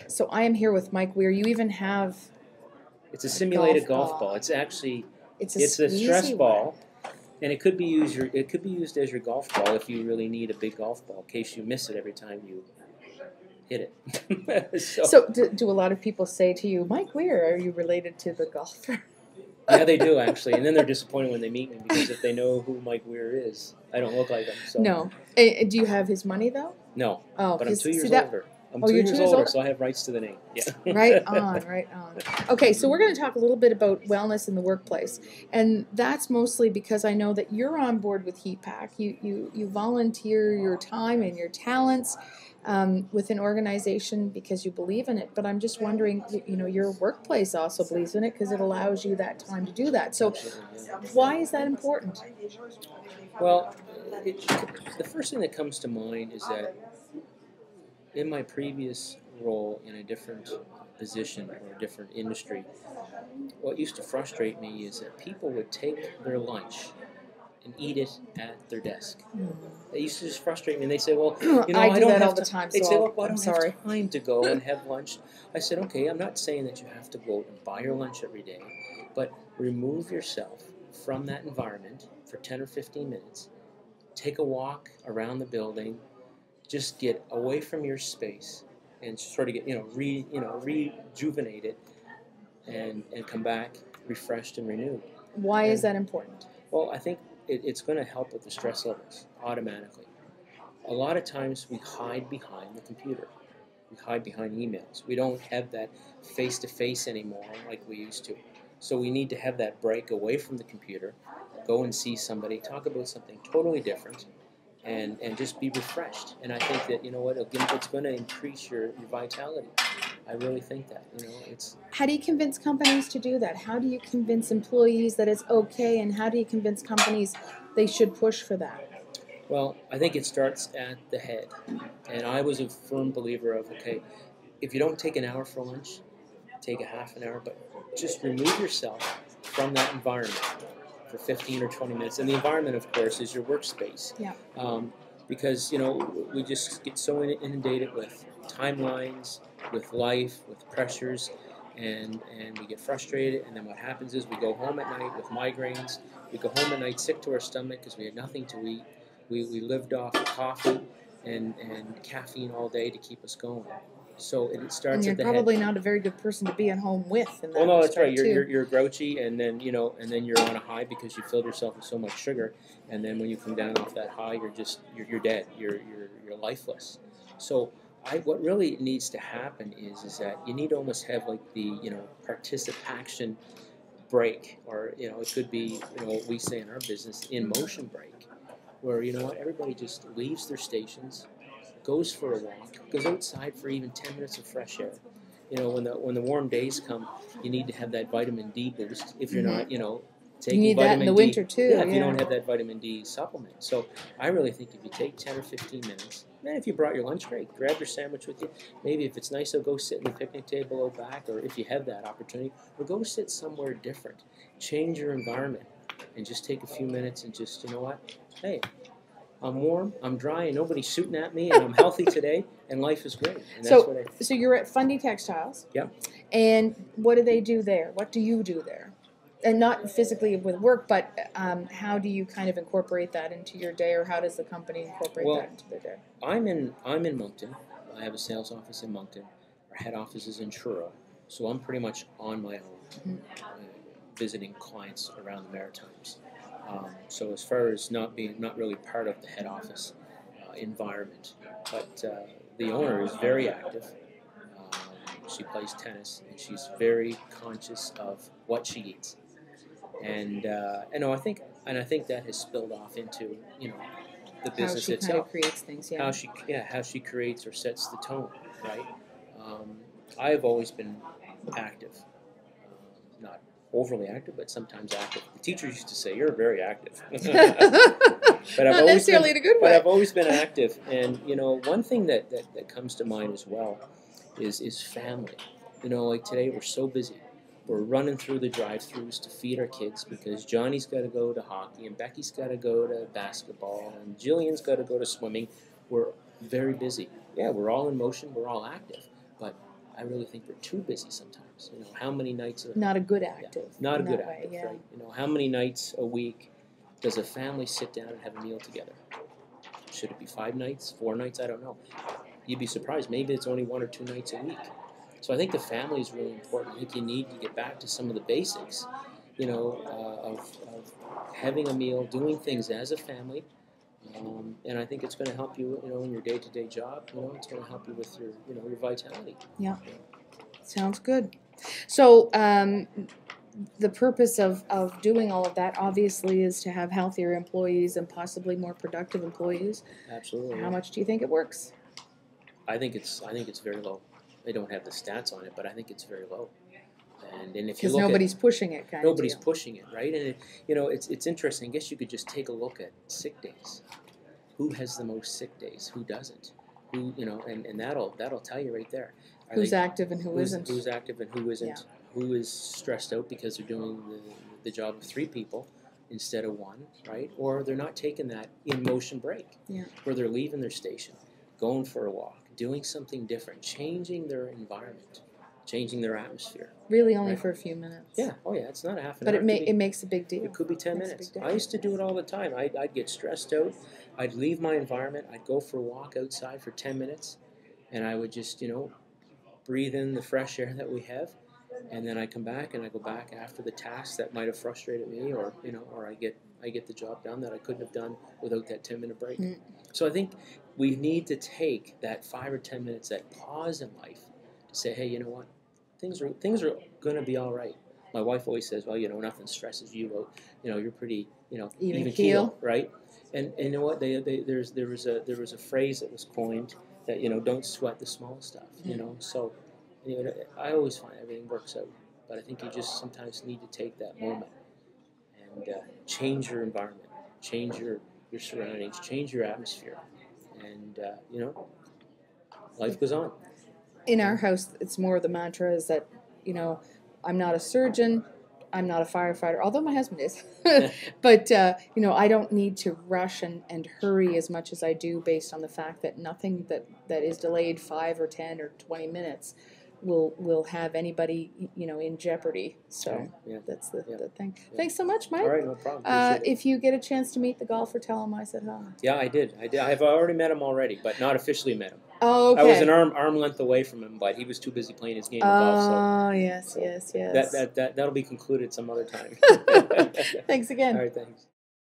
So I am here with Mike Weir. You even have It's a simulated golf golf ball. It's actually it's a stress squeezy ball, and it could be used as your golf ball if you really need a big golf ball in case you miss it every time you hit it. So do a lot of people say to you, Mike Weir, are you related to the golfer? Yeah, they do actually, and then they're disappointed when they meet me because if they know who Mike Weir is, I don't look like him. So. No. Do you have his money though? No. Oh, but I'm 2 years that, older. I'm oh, 2 you're years 2 years older, older, so I have rights to the name. Yeah. Right on, right on. Okay, so we're going to talk a little bit about wellness in the workplace, and that's mostly because I know that you're on board with HEPAC. You volunteer your time and your talents with an organization because you believe in it. But I'm just wondering, your workplace also believes in it because it allows you that time to do that. So, why is that important? Well, the first thing that comes to mind is that in my previous role in a different position or a different industry, what used to frustrate me is that people would take their lunch and eat it at their desk. It used to just frustrate me. And they say, well, I do don't that have all the time. They So say, well, I I'm don't sorry. have time to go and have lunch. I said, okay, I'm not saying that you have to go out and buy your lunch every day, but remove yourself from that environment for 10 or 15 minutes. Take a walk around the building. Just get away from your space and sort of get, rejuvenate it and come back refreshed and renewed. Why is that important? Well, I think it's going to help with the stress levels automatically. A lot of times we hide behind the computer. We hide behind emails. We don't have that face-to-face anymore like we used to. So we need to have that break away from the computer, go and see somebody, talk about something totally different, and just be refreshed. And I think that, it's going to increase your vitality. I really think that, it's... How do you convince companies to do that? How do you convince employees that it's okay, and how do you convince companies they should push for that? Well, I think it starts at the head. And I was a firm believer of, okay, if you don't take an hour for lunch, take a half an hour, but just remove yourself from that environment for 15 or 20 minutes. And the environment, of course, is your workspace. Yeah. Because, we just get so inundated with timelines, with life, with pressures, and we get frustrated. And then what happens is we go home at night with migraines. We go home at night sick to our stomach because we had nothing to eat. We lived off coffee and caffeine all day to keep us going. So it starts and you're at the probably head. Not a very good person to be at home with. In that well, no, that's right. too. You're grouchy, and then you're on a high because you filled yourself with so much sugar, and then when you come down off that high, you're dead. You're lifeless. So what really needs to happen is that you need to almost have like the participation break, or it could be what we say in our business, in motion break, where everybody just leaves their stations, goes for a walk, goes outside for even 10 minutes of fresh air. When the warm days come, you need to have that vitamin D boost. If you're not, taking you need vitamin that in the D, winter too. Yeah, if you don't have that vitamin D supplement. So I really think if you take 10 or 15 minutes, then if you brought your lunch break, grab your sandwich with you. Maybe if it's nice, go sit in the picnic table out back, or if you have that opportunity, or go sit somewhere different. Change your environment and just take a few minutes and just, hey, I'm warm, I'm dry, and nobody's shooting at me, and I'm healthy today, and life is great. And that's so you're at Fundy Textiles. Yep. And what do they do there? What do you do there? And not physically with work, but how do you kind of incorporate that into your day, or how does the company incorporate that into their day? I'm in Moncton. I have a sales office in Moncton. Our head office is in Truro, so I'm pretty much on my own, visiting clients around the Maritimes. So as far as not really part of the head office environment, but the owner is very active. She plays tennis, and she's very conscious of what she eats. And I think that has spilled off into the business how she itself. Kind of creates things, yeah. How she creates or sets the tone, right? I have always been active, not overly active, but sometimes active. The teachers used to say, "You're very active," but not necessarily in a good way. But I've always been active, and one thing that comes to mind as well is family. Like today we're so busy. We're running through the drive-thrus to feed our kids because Johnny's got to go to hockey and Becky's got to go to basketball and Jillian's got to go to swimming. We're very busy. Yeah, we're all in motion. We're all active. But I really think we're too busy sometimes. You know, how many nights? Not a good active. Yeah, not a good way, active, yeah. right? You know, how many nights a week does a family sit down and have a meal together? Should it be 5 nights, 4 nights? I don't know. You'd be surprised. Maybe it's only 1 or 2 nights a week. So I think the family is really important. I think you need to get back to some of the basics, you know, of having a meal, doing things as a family. And I think it's going to help you, you know, in your day-to-day job. You know, it's going to help you with your, you know, your vitality. Yeah, sounds good. So the purpose of doing all of that obviously is to have healthier employees and possibly more productive employees. Absolutely. How much do you think it works? I think it's very low. I don't have the stats on it, but I think it's very low. And if you look nobody's pushing it, nobody's pushing it, right? And you know, it's interesting. I guess you could just take a look at sick days. Who has the most sick days? Who doesn't? Who, you know, and that'll tell you right there. Who's active and who's isn't? Who's active and who isn't? Yeah. Who is stressed out because they're doing the job of 3 people instead of 1, right? Or they're not taking that in-motion break, where they're leaving their station, going for a walk, doing something different, changing their environment, changing their atmosphere. Really only for a few minutes. Yeah, oh yeah, it's not a half an hour. But it makes a big deal. It could be 10 minutes. I used to do it all the time. I'd get stressed out. I'd leave my environment. I'd go for a walk outside for 10 minutes, and I would just, you know, breathe in the fresh air that we have. And then I come back and I go back after the task that might have frustrated me, or you know, or I get the job done that I couldn't have done without that 10-minute break. So I think we need to take that 5 or 10 minutes, that pause in life, to say, hey, you know what, things are going to be all right. My wife always says, well, you know, nothing stresses you out. You know, you're pretty, you know, even keel, right? And you know what? There was a phrase that was coined that, you know, don't sweat the small stuff. You know, so. You know, I always find everything works out, but I think you just sometimes need to take that moment and change your environment, change your surroundings, change your atmosphere, and you know, life goes on. In our house, it's more the mantra is that, you know, I'm not a surgeon, I'm not a firefighter, although my husband is, but you know, I don't need to rush and hurry as much as I do based on the fact that nothing that is delayed 5 or 10 or 20 minutes will have anybody, you know, in jeopardy. So that's the thing. Yeah. Thanks so much, Mike. All right, no problem. If you get a chance to meet the golfer, tell him I said hi. Yeah, I did. I've already met him already, but not officially met him. Oh, okay. I was an arm length away from him, but he was too busy playing his game of golf. Oh, yes. That'll be concluded some other time. Thanks again. All right, thanks.